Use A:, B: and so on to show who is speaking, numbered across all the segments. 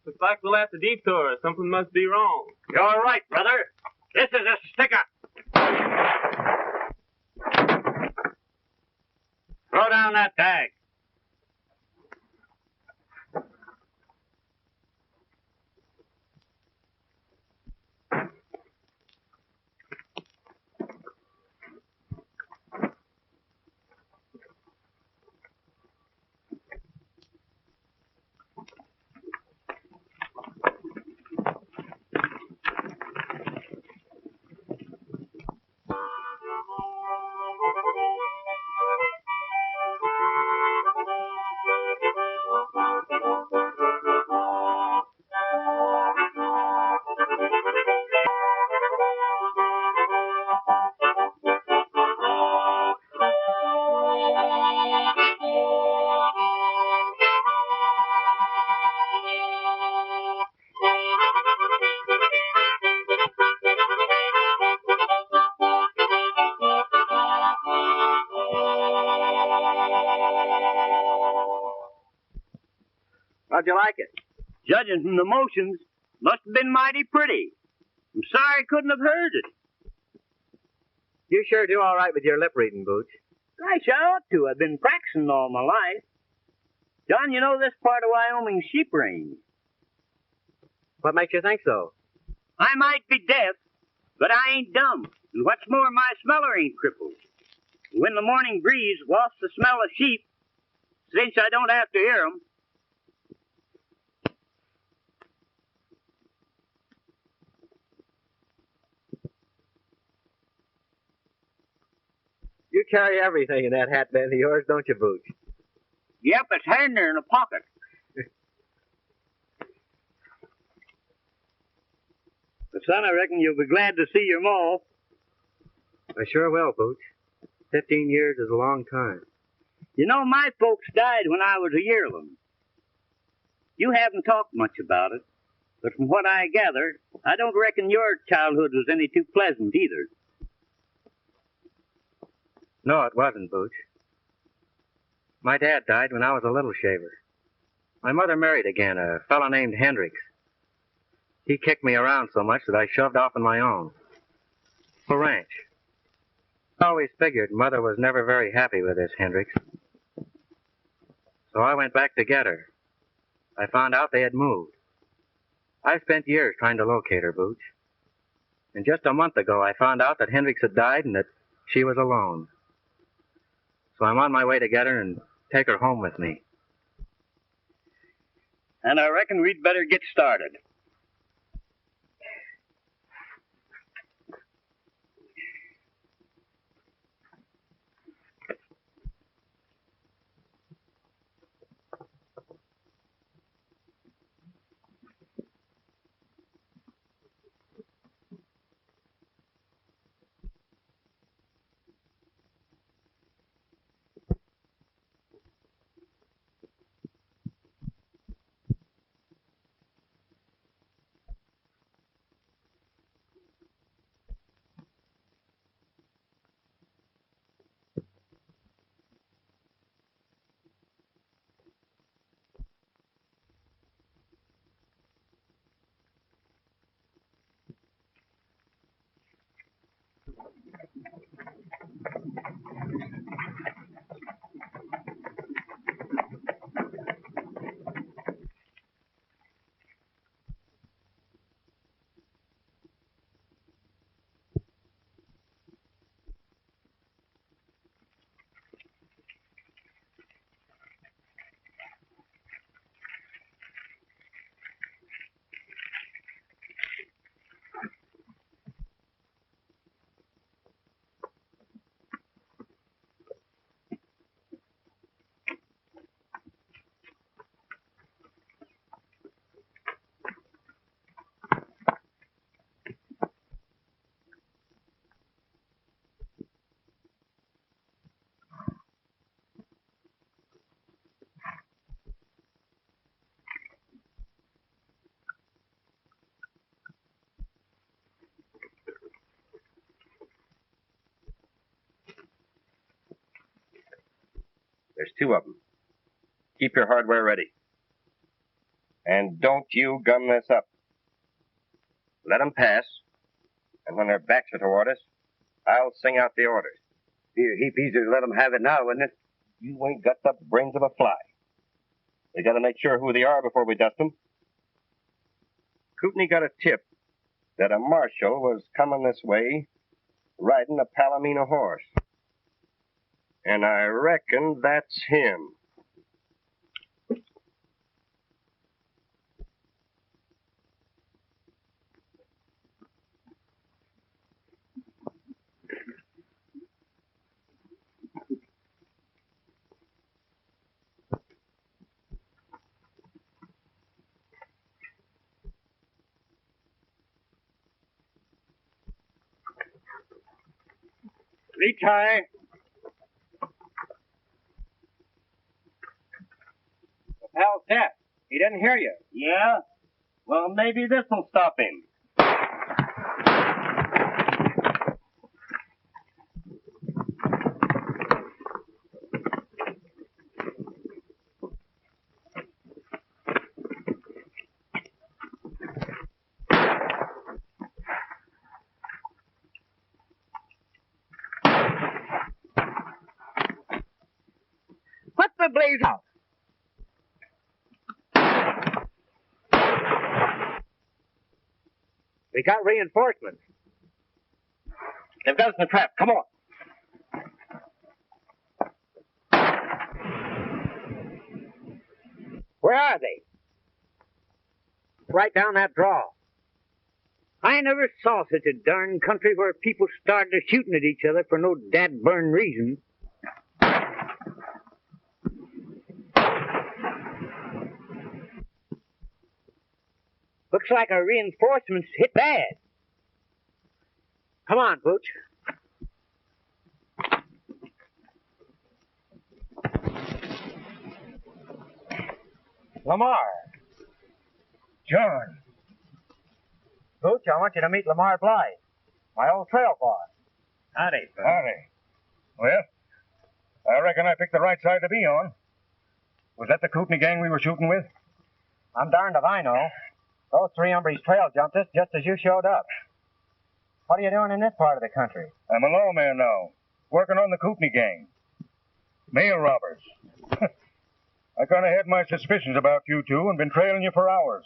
A: Looks like we'll have to detour. Something must be wrong.
B: You're right, brother. This is a sticker. Throw down that tag.
C: How'd you like it?
B: Judging from the motions, must have been mighty pretty. I'm sorry I couldn't have heard it.
C: You sure do all right with your lip reading, Bootch.
B: I sure ought to. I've been practicing all my life. John, you know this part of Wyoming's sheep range.
C: What makes you think so?
B: I might be deaf, but I ain't dumb. And what's more, my smeller ain't crippled. And when the morning breeze wafts the smell of sheep, since I don't have to hear 'em,
C: You carry everything in that hat band of yours, don't you, Bootch?
B: yep, it's handy in a pocket. But son, I reckon you'll be glad to see your ma.
C: I sure will, Bootch. 15 years is a long time.
B: You know, my folks died when I was a yearling. You haven't talked much about it, but from what I gather, I don't reckon your childhood was any too pleasant either.
C: No, it wasn't, Bootch. My dad died when I was a little shaver. My mother married again, a fellow named Hendricks. He kicked me around so much that I shoved off on my own. A ranch. I always figured Mother was never very happy with this Hendricks. So I went back to get her. I found out they had moved. I spent years trying to locate her, Bootch. And just a month ago, I found out that Hendricks had died and that she was alone. So I'm on my way to get her and take her home with me.
B: And I reckon we'd better get started.
D: There's two of them. Keep your hardware ready. And don't you gum this up. Let 'em pass, and when their backs are toward us, I'll sing out the orders.
B: Be a heap easier to let 'em have it now, wouldn't it?
D: You ain't got the brains of a fly. We got to make sure who they are before we dust 'em. Kootney got a tip that a marshal was coming this way riding a Palomino horse. And I reckon that's him.
B: Retie.
C: The pal's deaf. He didn't hear you.
B: Yeah? Well, maybe this will stop him. What the blaze out?
C: We got reinforcements.
B: They've got us in a trap. Come on.
C: Where are they? Right down that draw.
B: I never saw such a darn country where people started shooting at each other for no dad-burn reason. Looks like our reinforcements hit bad.
C: Come on, Bootch. Lamar.
E: John.
C: Bootch, I want you to meet Lamar Bly, my old trail boss.
B: Howdy,
E: Howdy. Well, I reckon I picked the right side to be on. Was that the Kootney gang we were shooting with?
C: I'm darned if I know. Those three hombres trail jumped us just as you showed up. What are you doing in this part of the country?
E: I'm a lawman now, working on the Kootney gang. Mail robbers. I kind of had my suspicions about you two and been trailing you for hours.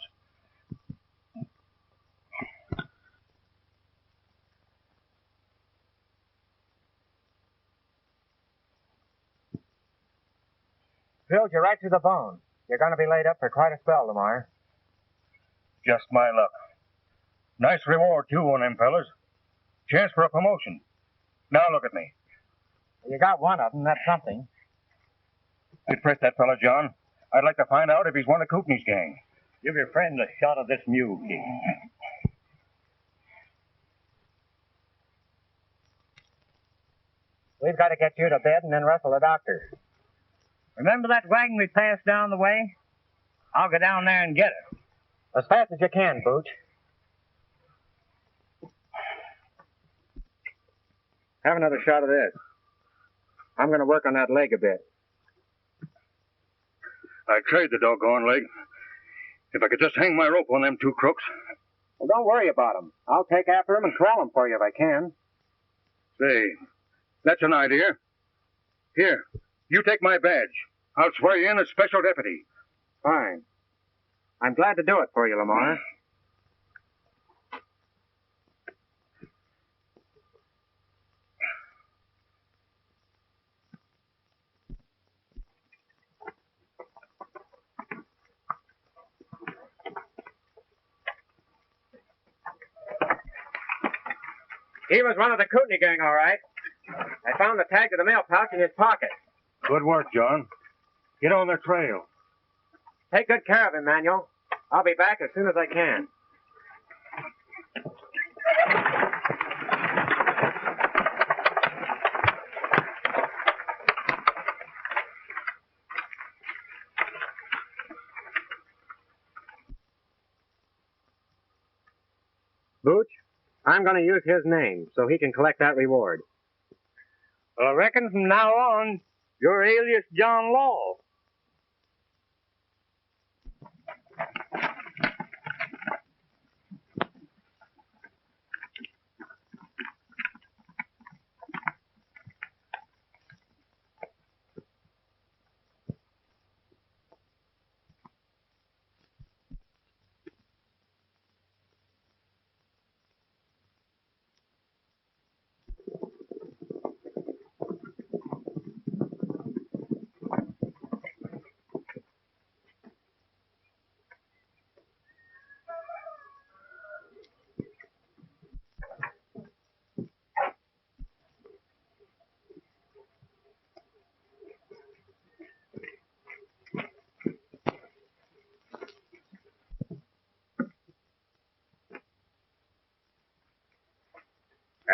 C: Drilled you right to the bone. You're going to be laid up for quite a spell, Lamar.
E: Just my luck. Nice reward, too, on them fellas. Chance for a promotion. Now look at me.
C: You got one of them. That's something.
E: You'd press that fella, John. I'd like to find out if he's one of Kootney's gang.
B: Give your friend a shot of this mule, King.
C: We've got to get you to bed and then wrestle the doctor.
B: Remember that wagon we passed down the way? I'll go down there and get it.
C: As fast as you can, Bootch. Have another shot of this. I'm going to work on that leg a bit.
E: I'd trade the doggone leg. If I could just hang my rope on them two crooks.
C: Well, don't worry about them. I'll take after them and corral them for you if I can.
E: Say, that's an idea. Here, you take my badge. I'll swear you in as special deputy.
C: Fine. I'm glad to do it for you, Lamar. He was one of the Kootney gang, all right. I found the tag to the mail pouch in his pocket.
E: Good work, John. Get on their trail.
C: Take good care of him, Manuel. I'll be back as soon as I can. Bootch, I'm going to use his name so he can collect that reward.
B: Well, I reckon from now on, you're alias John Law.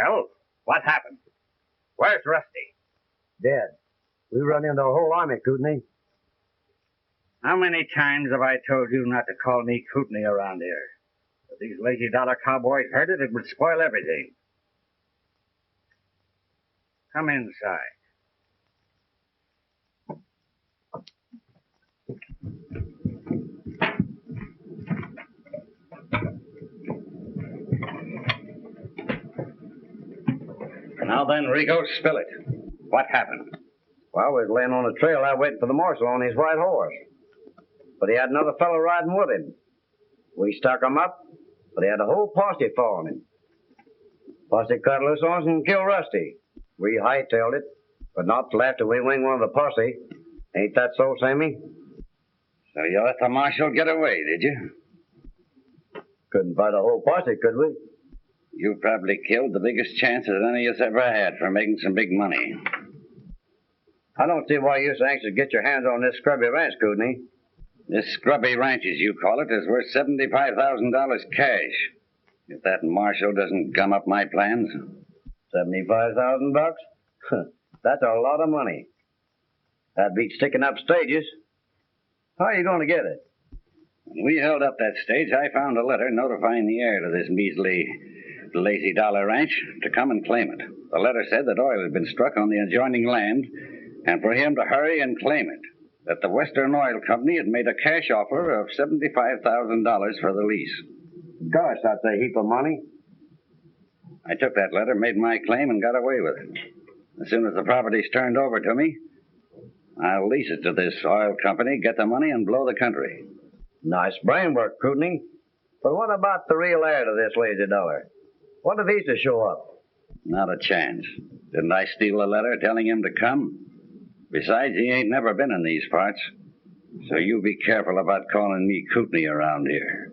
C: Well, what happened? Where's Rusty?
F: Dead. We run into a whole army, Kootney.
C: How many times have I told you not to call me Kootney around here? If these lazy dollar cowboys heard it, it would spoil everything. Come inside. Now then, Rico, spill it. What happened?
F: Well, I was laying on the trail out waiting for the marshal on his white horse. But he had another fellow riding with him. We stuck him up, but he had a whole posse following him. Posse cut loose on us and killed Rusty. We hightailed it, but not till after we winged one of the posse. Ain't that so, Sammy?
C: So you let the marshal get away, did you?
F: Couldn't fight a whole posse, could we?
C: You probably killed the biggest chance that any of us ever had for making some big money.
F: I don't see why you're so anxious to get your hands on this scrubby ranch, Kootney.
C: This scrubby ranch, as you call it, is worth $75,000 cash. If that marshal doesn't gum up my plans.
F: $75,000? That's a lot of money. That beats sticking up stages. How are you going to get it?
C: When we held up that stage, I found a letter notifying the heir to this measly, lazy dollar ranch to come and claim it. The letter said that oil had been struck on the adjoining land and for him to hurry and claim it. That the Western Oil Company had made a cash offer of $75,000 for the lease.
F: Gosh, that's a heap of money.
C: I took that letter, made my claim, and got away with it. As soon as the property's turned over to me, I'll lease it to this oil company, get the money, and blow the country.
F: Nice brain work, Kootney. But what about the real heir to this lazy dollar? What if he's to show up?
C: Not a chance. Didn't I steal a letter telling him to come? Besides, he ain't never been in these parts. So you be careful about calling me Kootney around here.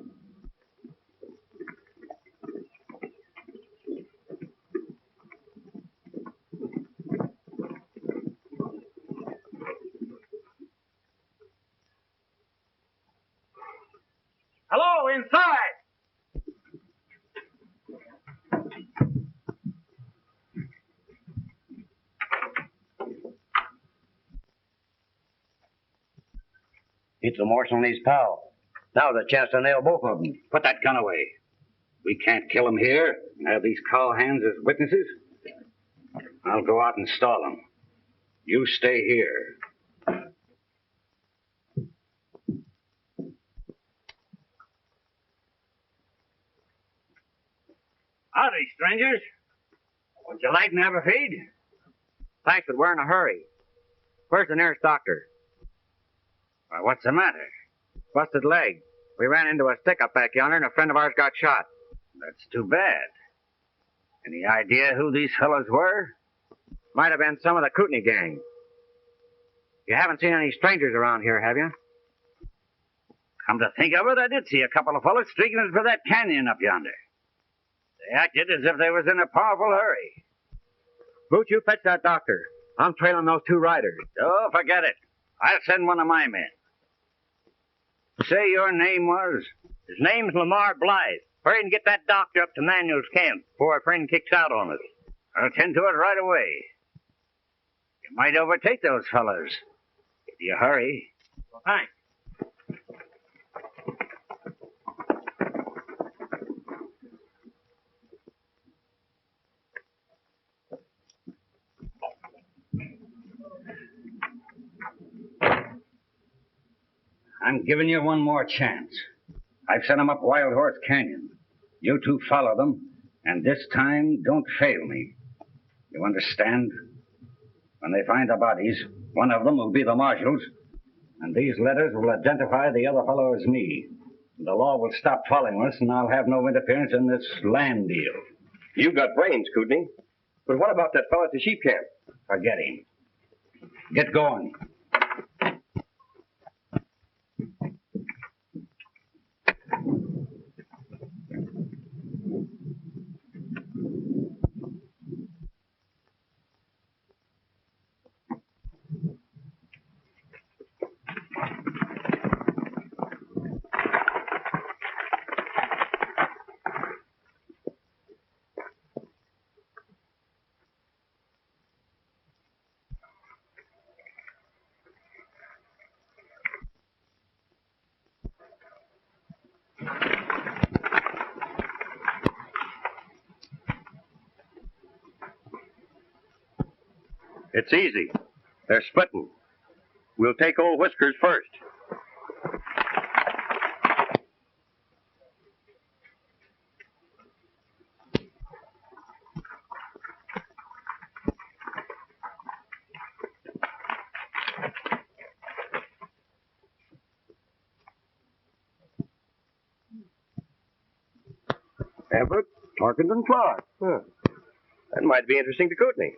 A: Hello, inside!
F: It's the marshal and his pal. Now's a chance to nail both of them.
C: Put that gun away. We can't kill him here and have these cowhands as witnesses. I'll go out and stall them. You stay here.
B: Howdy, strangers. Would you like to have a feed?
F: Thanks, but we're in a hurry. Where's the nearest doctor?
C: Well, what's the matter?
F: Busted leg. We ran into a stick-up back yonder, and a friend of ours got shot.
C: That's too bad. Any idea who these fellows were?
F: Might have been some of the Kootney gang. You haven't seen any strangers around here, have you?
C: Come to think of it, I did see a couple of fellows streaking for that canyon up yonder. They acted as if they was in a powerful hurry.
F: Bootch, you fetch that doctor. I'm trailing those two riders.
C: Oh, forget it. I'll send one of my men. Say your name was?
B: His name's Lamar Bly. Hurry and get that doctor up to Manuel's camp before our friend kicks out on us.
C: I'll tend to it right away. You might overtake those fellows if you hurry.
A: Well, thanks.
C: I'm giving you one more chance. I've sent them up Wild Horse Canyon. You two follow them, and this time don't fail me. You understand? When they find the bodies, one of them will be the marshal's, and these letters will identify the other fellow as me. The law will stop following us, and I'll have no interference in this land deal.
F: You've got brains, Kootney. But what about that fellow at the sheep camp?
C: Forget him. Get going.
D: It's easy. They're splitting. We'll take old Whiskers first.
G: Everett Tarkington Clark.
D: Huh. That might be interesting to Kootney.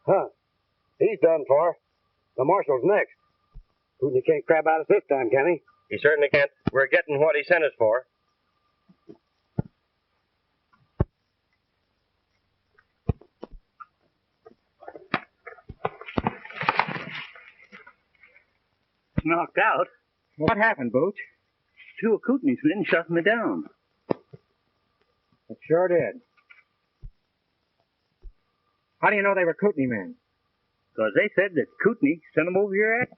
G: Huh. He's done for. The marshal's next. Kootney can't crab out us this time, can he?
D: He certainly can't. We're getting what he sent us for.
B: Knocked out.
C: What happened, Bootch?
B: Two of Kootney's men shot me down.
C: It sure did. How do you know they were Kootney men?
B: Because they said that Kootney sent them over your act.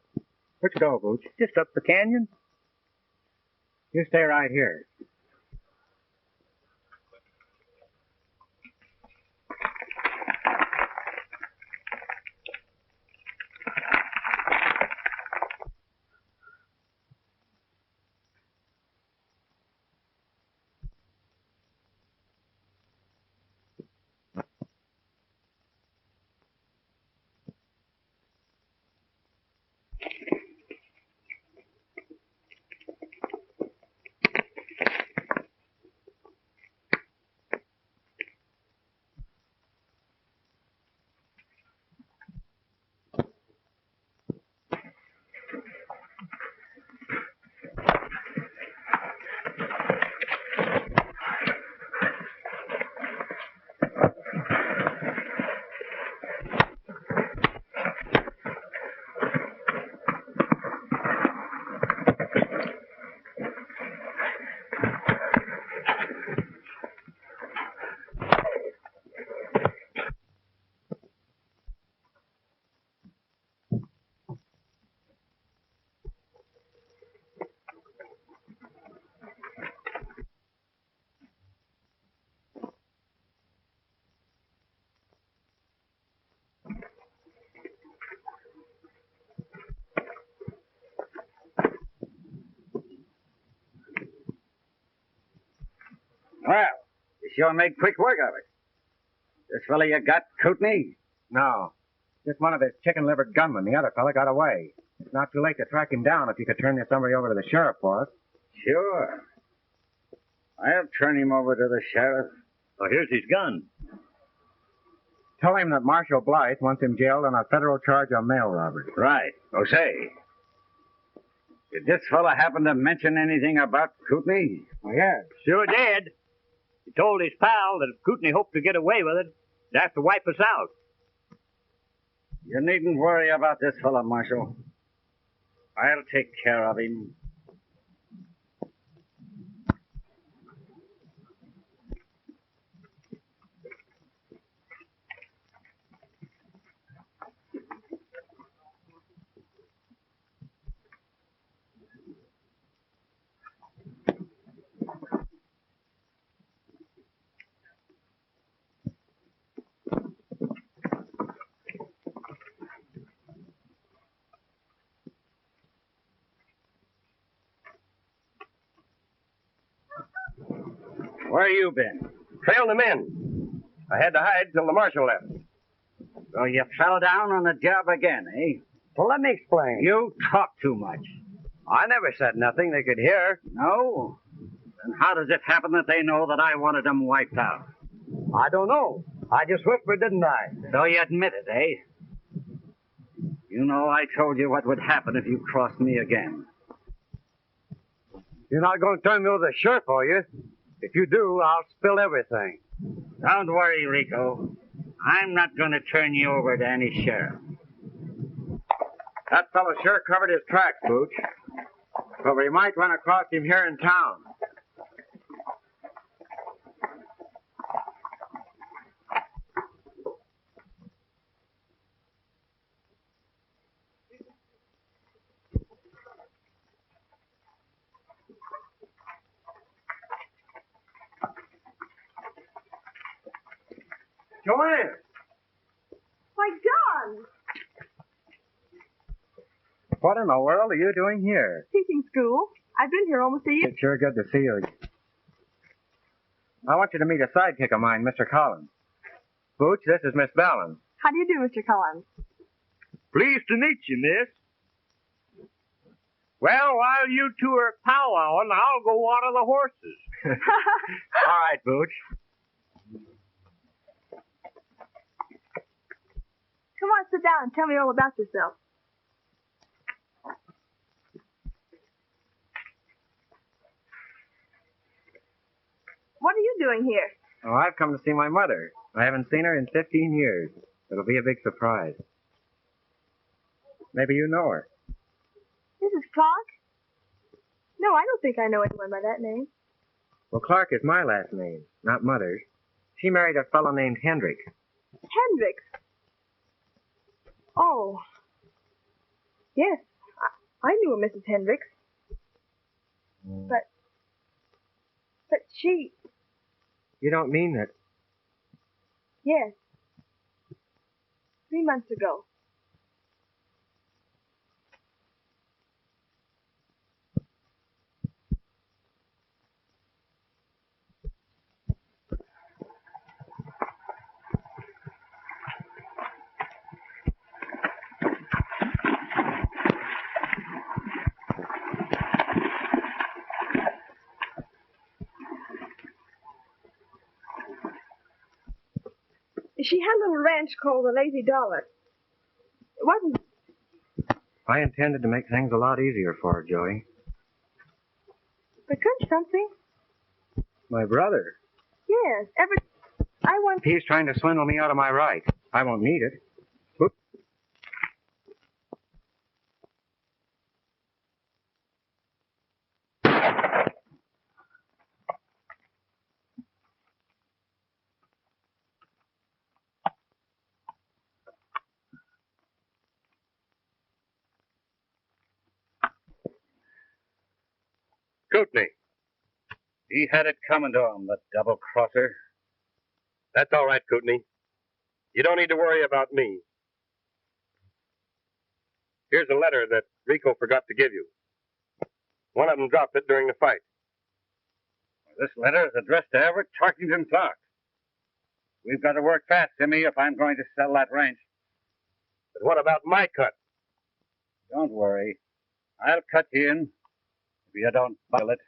C: Which go, Bootch?
B: Just up the canyon.
C: You stay right here.
F: Well, you sure made quick work of it. This fella you got, Kootney?
C: No. Just one of his chicken liver gunmen. The other fella got away. It's not too late to track him down if you could turn this summary over to the sheriff for us.
F: Sure. I'll turn him over to the sheriff.
B: Oh, here's his gun.
C: Tell him that Marshal Bly wants him jailed on a federal charge of mail robbery.
F: Right. Oh, say. Did this fella happen to mention anything about Kootney?
C: Oh, yes.
B: Sure did. He told his pal that if Kootney hoped to get away with it, he'd have to wipe us out.
F: You needn't worry about this fella, Marshal. I'll take care of him. Where you been?
D: Trailing them in. I had to hide till the marshal left.
F: So you fell down on the job again, eh?
G: Well, let me explain.
F: You talk too much.
G: I never said nothing they could hear.
F: No? Then how does it happen that they know that I wanted them wiped out?
G: I don't know. I just whispered, didn't I?
F: So you admit it, eh? You know I told you what would happen if you crossed me again.
G: You're not going to turn me over to the sheriff, are you? If you do, I'll spill everything.
F: Don't worry, Rico. I'm not going to turn you over to any sheriff.
C: That fellow sure covered his tracks, Bootch. But we might run across him here in town. Joanne!
H: My John!
C: What in the world are you doing here?
H: Teaching school. I've been here almost a year.
C: It's sure good to see you. I want you to meet a sidekick of mine, Mr. Collins. Bootch, this is Miss Vallon.
H: How do you do, Mr. Collins?
A: Pleased to meet you, miss. Well, while you two are powwowing, I'll go water the horses.
C: All right, Bootch.
H: Come on, sit down and tell me all about yourself. What are you doing here?
C: Oh, I've come to see my mother. I haven't seen her in 15 years. It'll be a big surprise. Maybe you know her.
H: Mrs. Clark? No, I don't think I know anyone by that name.
C: Well, Clark is my last name, not Mother's. She married a fellow named Hendricks.
H: Hendricks? Oh. Yes, I knew a Mrs. Hendricks. But she...
C: You don't mean that...
H: Yes. 3 months ago. She had a little ranch called the Lazy Dollar. It wasn't...
C: I intended to make things a lot easier for her, Joey.
H: But couldn't something?
C: My brother.
H: Yes, Everett... I want...
C: He's trying to swindle me out of my rights. I won't need it. Whoop.
I: Kootney. He had it coming to him, the double-crosser.
D: That's all right, Kootney. You don't need to worry about me. Here's a letter that Rico forgot to give you. One of them dropped it during the fight.
I: This letter is addressed to Everett Tarkington Clark. We've got to work fast, Timmy, if I'm going to sell that ranch.
D: But what about my cut?
I: Don't worry. I'll cut you in if you don't file it.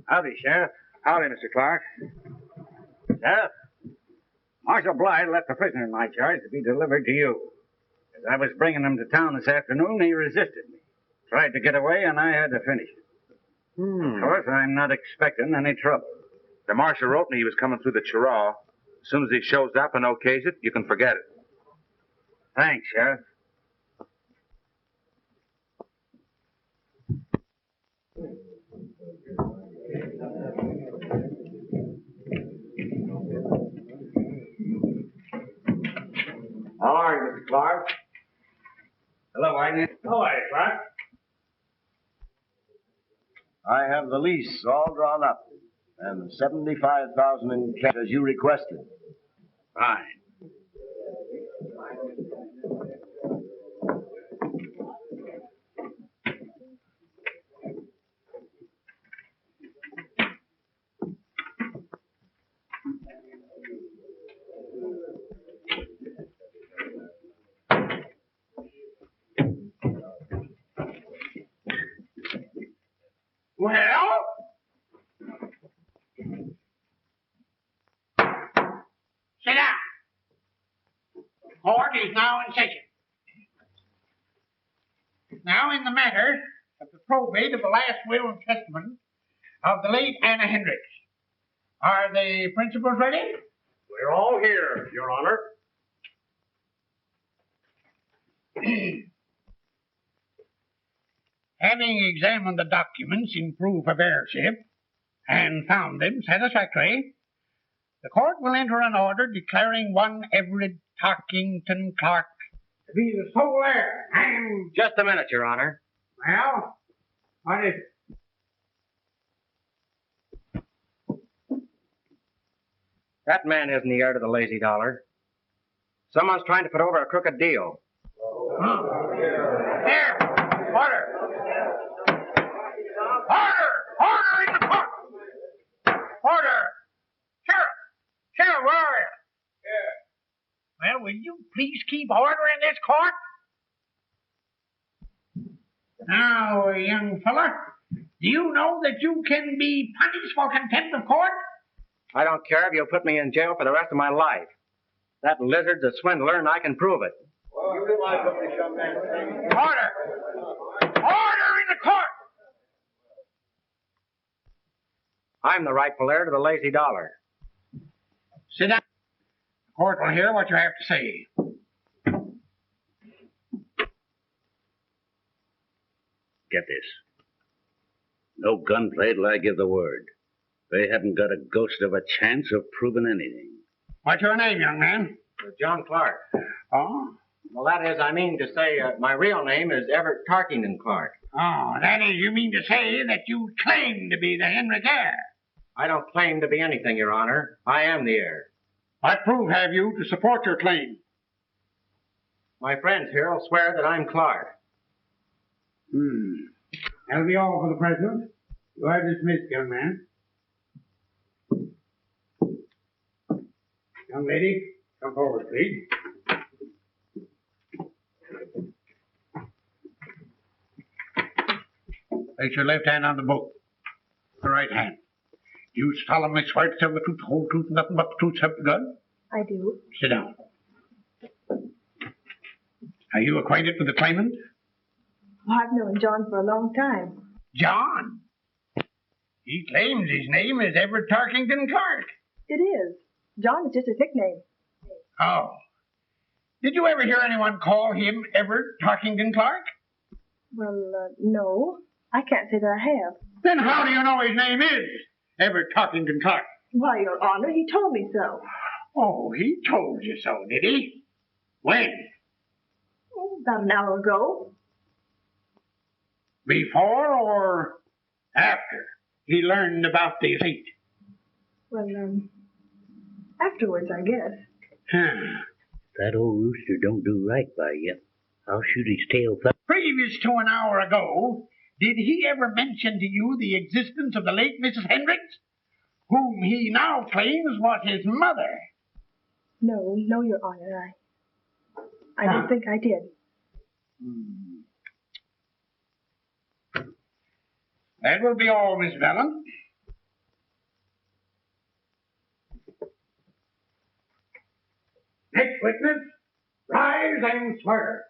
C: Howdy, Sheriff. Howdy, Mr. Clark. Sheriff, Marshal Bly left a prisoner in my charge to be delivered to you. As I was bringing him to town this afternoon, he resisted me. Tried to get away, and I had to finish him. Of course, I'm not expecting any trouble.
J: The marshal wrote me he was coming through the Chiraw. As soon as he shows up and okays it, you can forget it.
C: Thanks, Sheriff. How are you, Mr. Clark? Hello, Agnes.
A: How are you, Clark?
G: I have the lease all drawn up, and 75,000 in cash as you requested.
C: Fine.
A: Well?
K: now in session. Now, in the matter of the probate of the last will and testament of the late Anna Hendricks, are the principals ready?
D: We're all here, Your Honor.
K: Having examined the documents in proof of heirship and found them satisfactory, the court will enter an order declaring one Everett Tarkington Clark to be the sole heir. And,
C: Just a minute, Your Honor.
K: well, what is it?
C: That man isn't the heir to the lazy dollar. Someone's trying to put over a crooked deal.
K: There! Order! Order! Order in the court! Order! Sheriff! Sheriff, where are you? Well, will you please keep order in this court? Now, young fella, do you know that you can be punished for contempt of court?
C: I don't care if you'll put me in jail for the rest of my life. That lizard's a swindler, and I can prove it.
K: Order! Order in the court!
C: I'm the rightful heir to the lazy dollar.
K: Sit down. The court will hear what you have to say.
B: Get this. No gunplay till I give the word. They haven't got a ghost of a chance of proving anything.
K: What's your name, young man?
C: John Clark.
K: Oh?
C: Well, that is, I mean to say, my real name is Everett Tarkington Clark.
K: Oh, that is, you mean to say that you claim to be the Hendrick heir?
C: I don't claim to be anything, Your Honor. I am the heir.
K: What proof have you to support your claim?
C: My friends here will swear that I'm Clark.
K: That'll be all for the present. You are dismissed, young man. Young lady, come forward, please. Place your left hand on the book. The right hand. You solemnly swear to tell the truth, the whole truth, and nothing but the truth, except the God?
H: I do.
K: Sit down. Are you acquainted with the claimant?
H: Well, I've known John for a long time.
K: John. He claims his name is Everett Tarkington Clark.
H: It is. John is just his nickname.
K: Oh. Did you ever hear anyone call him Everett Tarkington Clark?
H: Well, no. I can't say that I have.
K: Then how do you know his name is Everett Tarkington Clark?
H: Why, Your Honor, he told me so.
K: Oh, he told you so, did he? When?
H: Oh, about an hour ago.
K: Before or after he learned about the estate?
H: Well, afterwards, I guess.
B: That old rooster don't do right by you. I'll shoot his tail.
K: Previous to an hour ago, did he ever mention to you the existence of the late Mrs. Hendricks, whom he now claims was his mother?
H: No, Your Honor, I don't think I did.
K: That will be all, Miss Vallon. Next witness, rise and swear.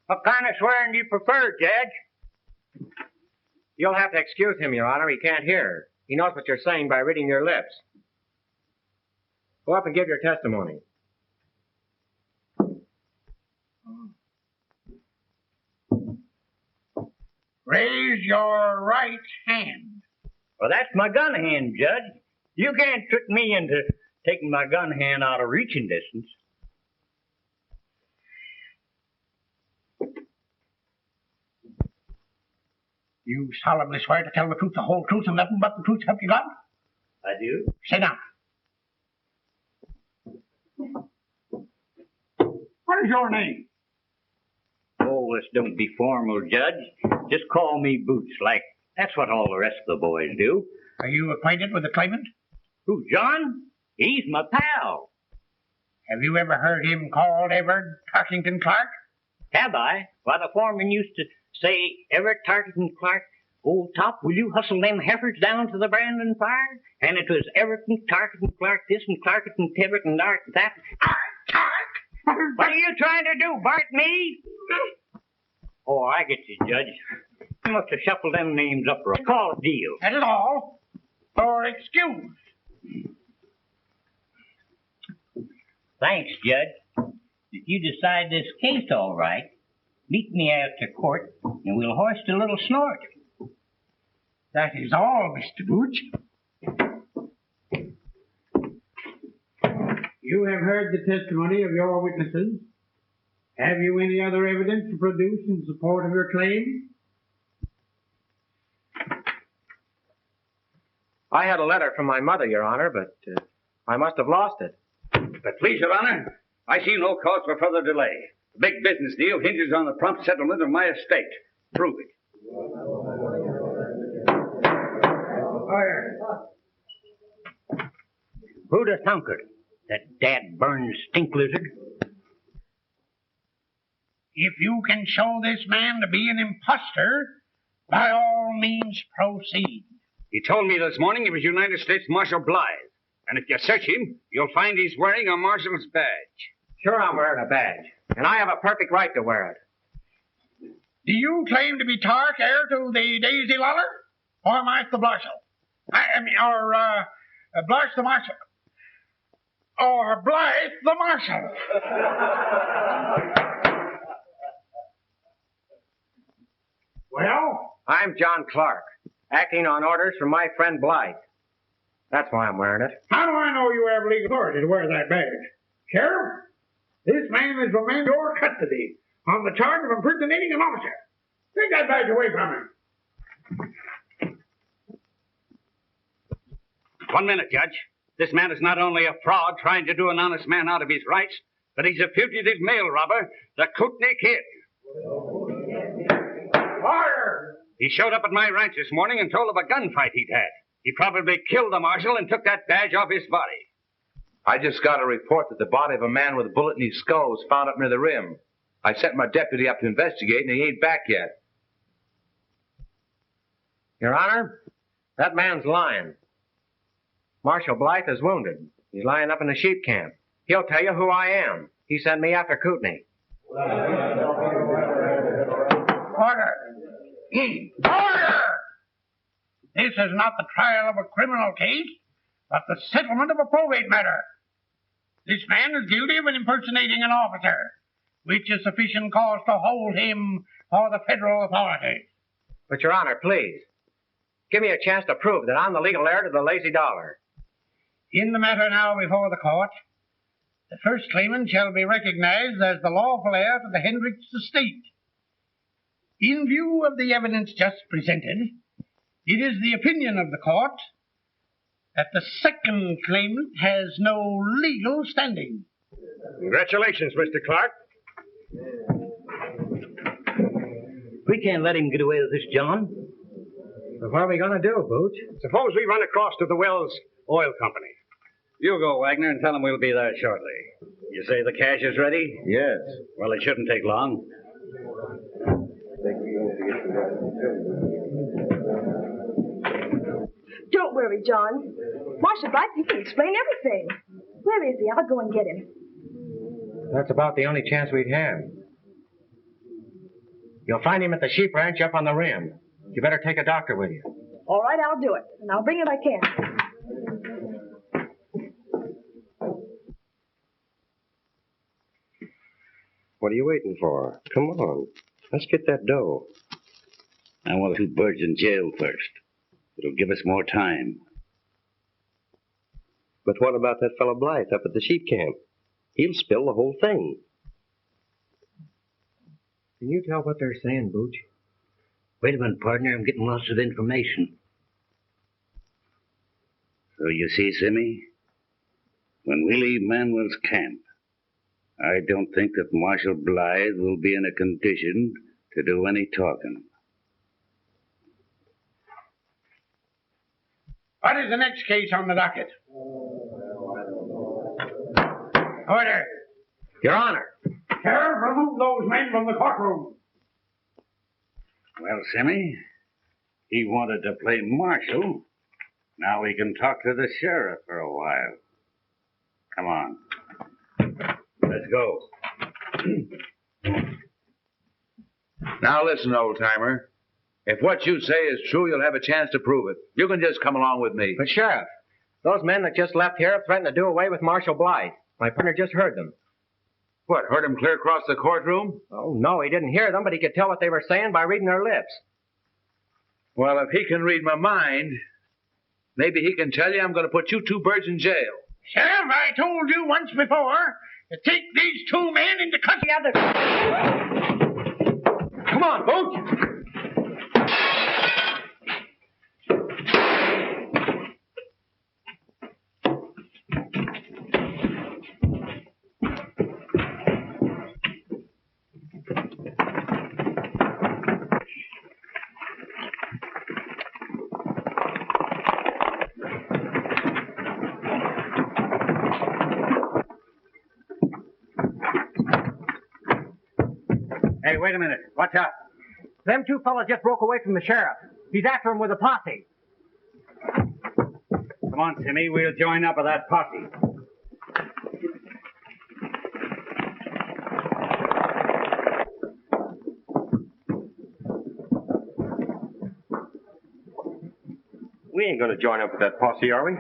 C: What kind of swearing do you prefer, Judge? You'll have to excuse him, Your Honor. He can't hear. He knows what you're saying by reading your lips. Go up and give your testimony.
K: Raise your right hand.
B: Well, that's my gun hand, Judge. You can't trick me into taking my gun hand out of reaching distance.
K: You solemnly swear to tell the truth, the whole truth, and nothing but the truth, have you got?
B: I do.
K: Sit down. What is your name?
B: Oh, this don't be formal, Judge. Just call me Bootch, like that's what all the rest of the boys do.
K: Are you acquainted with the claimant?
B: Who, John? He's my pal.
K: Have you ever heard him called Everett Tarkington Clark?
B: Have I? Why, the foreman used to say, Everett Tarkington Clark, old top, will you hustle them heifers down to the branding fire? And it was Everett and Tarkington Clark this and Clark and Tevitt and Dark that.
K: Clark!
B: What are you trying to do, Bart, me? Oh, I get you, Judge. You must have shuffled them names up right. Call deal.
K: That is all. Or excuse.
B: Thanks, Judge. If you decide this case all right, meet me after court, and we'll hoist a little snort.
K: That is all, Mr. Bootch. You have heard the testimony of your witnesses. Have you any other evidence to produce in support of your claim?
C: I had a letter from my mother, Your Honor, but I must have lost it.
I: But please, Your Honor, I see no cause for further delay. The big business deal hinges on the prompt settlement of my estate. Prove it.
B: Who'd have thunk it? That dad-burned stink lizard?
K: If you can show this man to be an impostor, by all means proceed.
I: He told me this morning he was United States Marshal Bly. And if you search him, you'll find he's wearing a marshal's badge.
C: Sure, I'm wearing a badge. And I have a perfect right to wear it.
K: Do you claim to be Tark, heir to the Daisy Luller? Or Mike the Marshal? Blush the Marshal? Or Blythe the Marshal? Well?
C: I'm John Clark, acting on orders from my friend Blythe. That's why I'm wearing it.
K: How do I know you have legal authority to wear that badge? Sheriff, this man is remanded your custody on the charge of impersonating an officer. Take that badge away from him.
I: 1 minute, Judge. This man is not only a fraud trying to do an honest man out of his rights, but he's a fugitive mail robber, the Kootney Kid.
K: Order!
I: He showed up at my ranch this morning and told of a gunfight he'd had. He probably killed the marshal and took that badge off his body.
J: I just got a report that the body of a man with a bullet in his skull was found up near the rim. I sent my deputy up to investigate, and he ain't back yet.
C: Your Honor, that man's lying. Marshal Blythe is wounded. He's lying up in the sheep camp. He'll tell you who I am. He sent me after Kootney.
K: Order! Order! This is not the trial of a criminal case, but the settlement of a probate matter. This man is guilty of impersonating an officer, which is sufficient cause to hold him for the federal authorities.
C: But, Your Honor, please, give me a chance to prove that I'm the legal heir to the lazy dollar.
K: In the matter now before the court, the first claimant shall be recognized as the lawful heir to the Hendricks estate. In view of the evidence just presented, it is the opinion of the court that the second claimant has no legal standing.
E: Congratulations, Mr. Clark.
B: We can't let him get away with this, John.
C: But what are we going to do, Bootch?
E: Suppose we run across to the Wells Oil Company.
I: You go, Wagner, and tell him we'll be there shortly. You say the cash is ready?
D: Yes.
I: Well, it shouldn't take long.
H: Don't worry, John. Marshal Bly, he can explain everything. Where is he? I'll go and get him.
C: That's about the only chance we'd have. You'll find him at the sheep ranch up on the rim. You better take a doctor with you.
H: All right, I'll do it. And I'll bring it if I can.
D: What are you waiting for? Come on. Let's get that dough.
B: I want 2 birds in jail first. It'll give us more time.
D: But what about that fellow Blythe up at the sheep camp? He'll spill the whole thing.
C: Can you tell what they're saying, Bootch?
B: Wait a minute, partner. I'm getting lots of information. So you see, Simmy, when we leave Manuel's camp, I don't think that Marshal Blythe will be in a condition to do any talking.
K: What is the next case on the docket? Order.
C: Your Honor.
K: Sheriff, remove those men from the courtroom.
B: Well, Simmy, he wanted to play marshal. Now we can talk to the sheriff for a while. Come on.
I: Let's go.
J: Now listen, old-timer. If what you say is true, you'll have a chance to prove it. You can just come along with me.
C: But, Sheriff, those men that just left here threatened to do away with Marshal Bly. My partner just heard them.
J: What, heard him clear across the courtroom?
C: Oh, no, he didn't hear them, but he could tell what they were saying by reading their lips.
J: Well, if he can read my mind, maybe he can tell you I'm going to put you two birds in jail.
K: Sheriff, I told you once before to take these two men into custody.
C: Come on, Bootch!
I: Hey, wait a minute. Watch out.
C: Them two fellas just broke away from the sheriff. He's after him with a posse.
I: Come on, Timmy. We'll join up with that posse.
D: We ain't gonna join up with that posse, are we?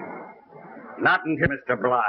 I: Not until Mr. Bly.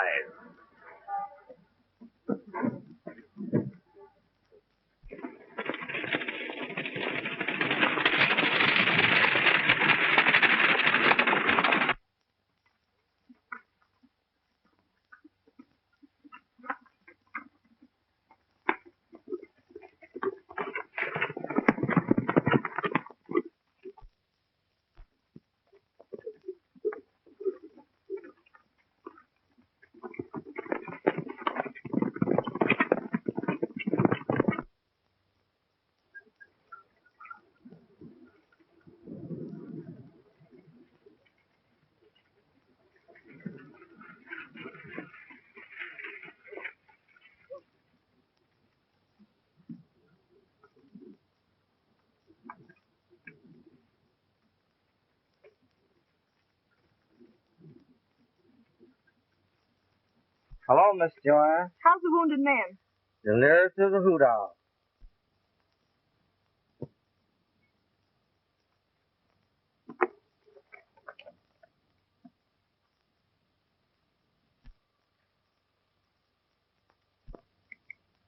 G: Hello, Miss Joanne.
H: How's the wounded man?
G: The nearest is a hoot owl.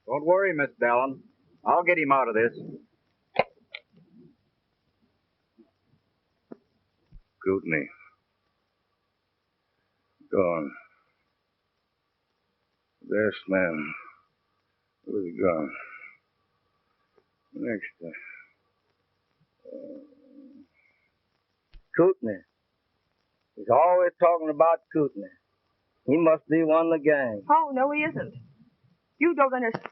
C: Don't worry, Miss Vallon. I'll get him out of this.
D: Kootney. Gone. This man was gone. Next.
G: Kootney. He's always talking about Kootney. He must be one of the gang.
H: Oh, no, he isn't. You don't understand.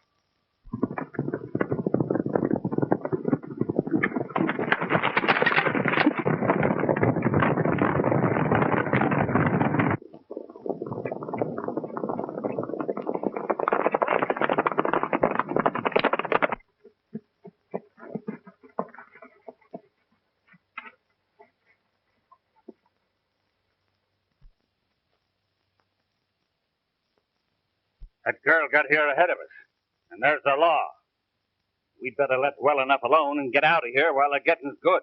I: That girl got here ahead of us. And there's the law. We'd better let well enough alone and get out of here while the getting's good.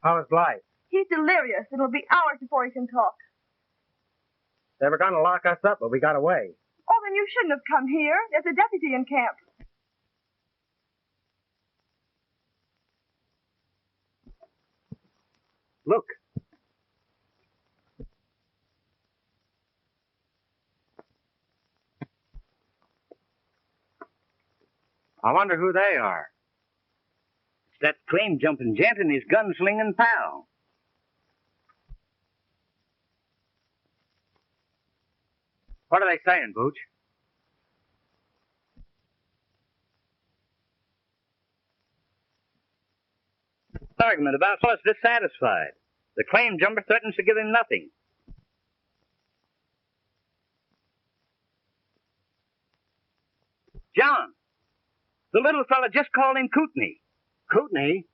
C: How is Bly?
H: He's delirious. It'll be hours before he can talk.
C: They were going to lock us up, but we got away.
H: Oh, then you shouldn't have come here. There's a deputy in camp.
B: Look.
C: I wonder who they are.
B: It's that claim-jumping gent and his gunslinging pal.
C: What are they saying, Bootch?
B: Argument about fellas dissatisfied. The claim jumper threatens to give him nothing. John, the little fella just called him Kootney.
C: Kootney?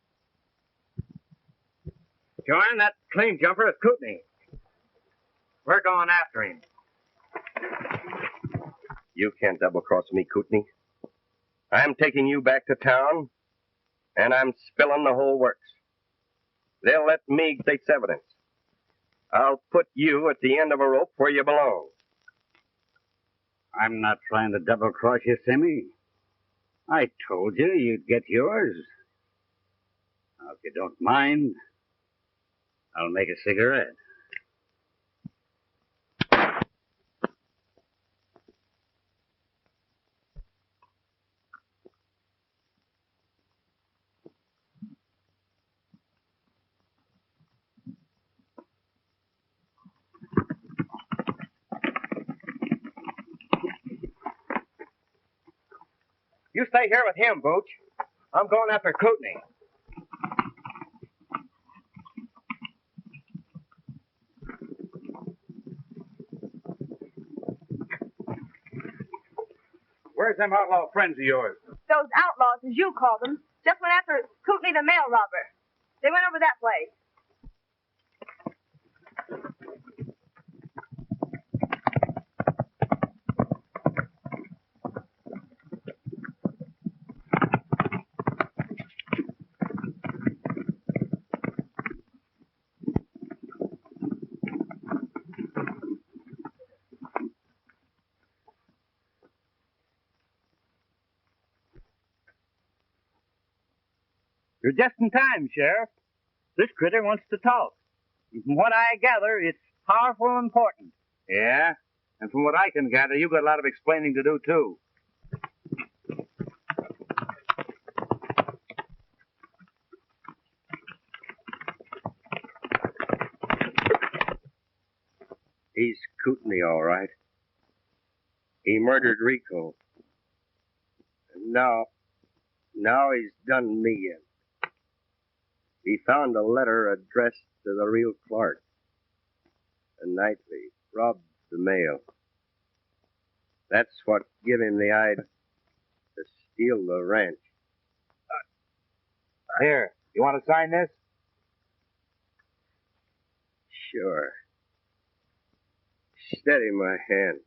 C: Join that claim jumper is Kootney. We're going after him.
D: You can't double-cross me, Kootney. I'm taking you back to town, and I'm spilling the whole works. They'll let me face evidence. I'll put you at the end of a rope where you belong.
B: I'm not trying to double-cross you, Simmy. I told you you'd get yours. Now, if you don't mind, I'll make a cigarette.
C: You stay here with him, Bootch. I'm going after Kootney. Where's them outlaw friends of yours?
H: Those outlaws, as you call them, just went after Kootney the mail robber. They went over that way.
B: You're just in time, Sheriff. This critter wants to talk. And from what I gather, it's powerful important.
C: Yeah? And from what I can gather, you've got a lot of explaining to do, too.
D: He's Kootney, all right. He murdered Rico. And now he's done me in. He found a letter addressed to the real Clark. And nightly robbed the mail. That's what give him the idea to steal the ranch.
C: Here, you want to sign this?
D: Sure. Steady my hand.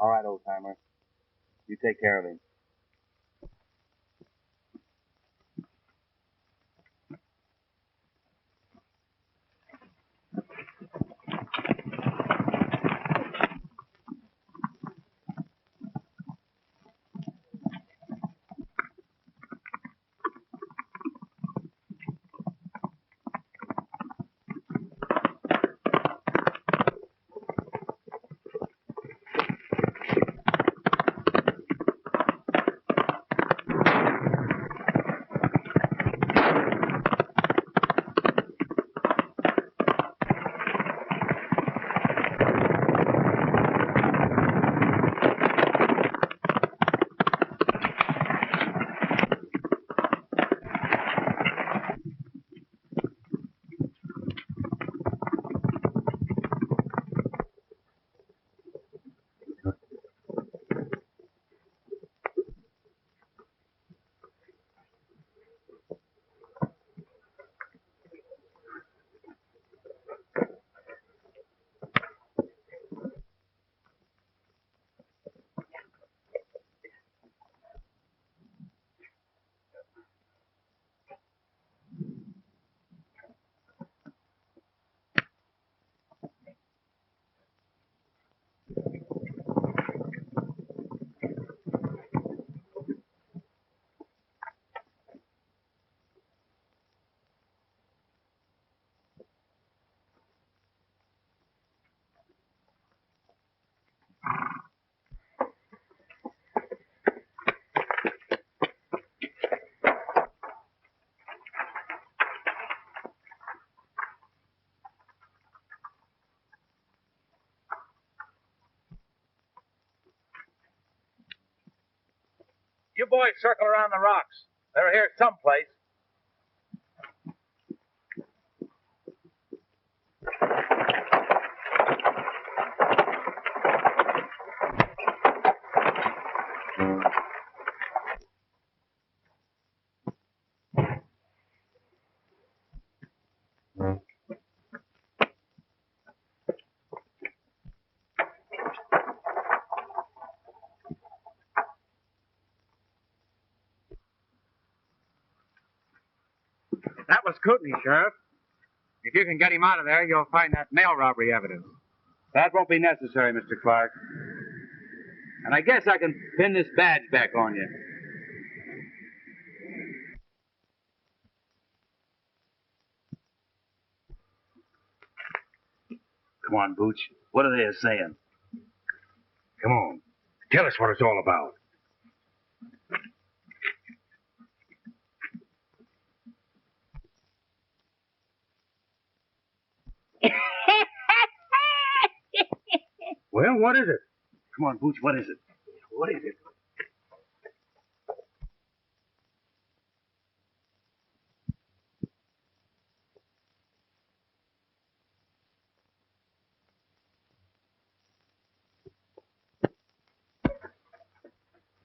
C: All right, old-timer. You take care of him.
J: You boys circle around the rocks. They're here someplace.
C: That was Kootney, Sheriff. If you can get him out of there, you'll find that mail robbery evidence.
L: That won't be necessary, Mr. Clark. And I guess I can pin this badge back on you.
E: Come on, Bootch. What are they saying? Come on. Tell us what it's all about. Well, what is it? Come on, Bootch, what is it? What is it?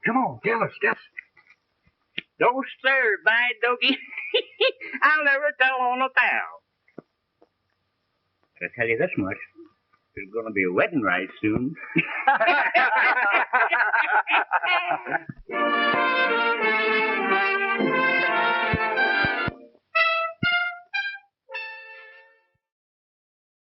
E: Come on, tell us.
B: Don't stir, by doggy. I'll never tell on a pal. I'll tell you this much. There's going to be a wedding right soon.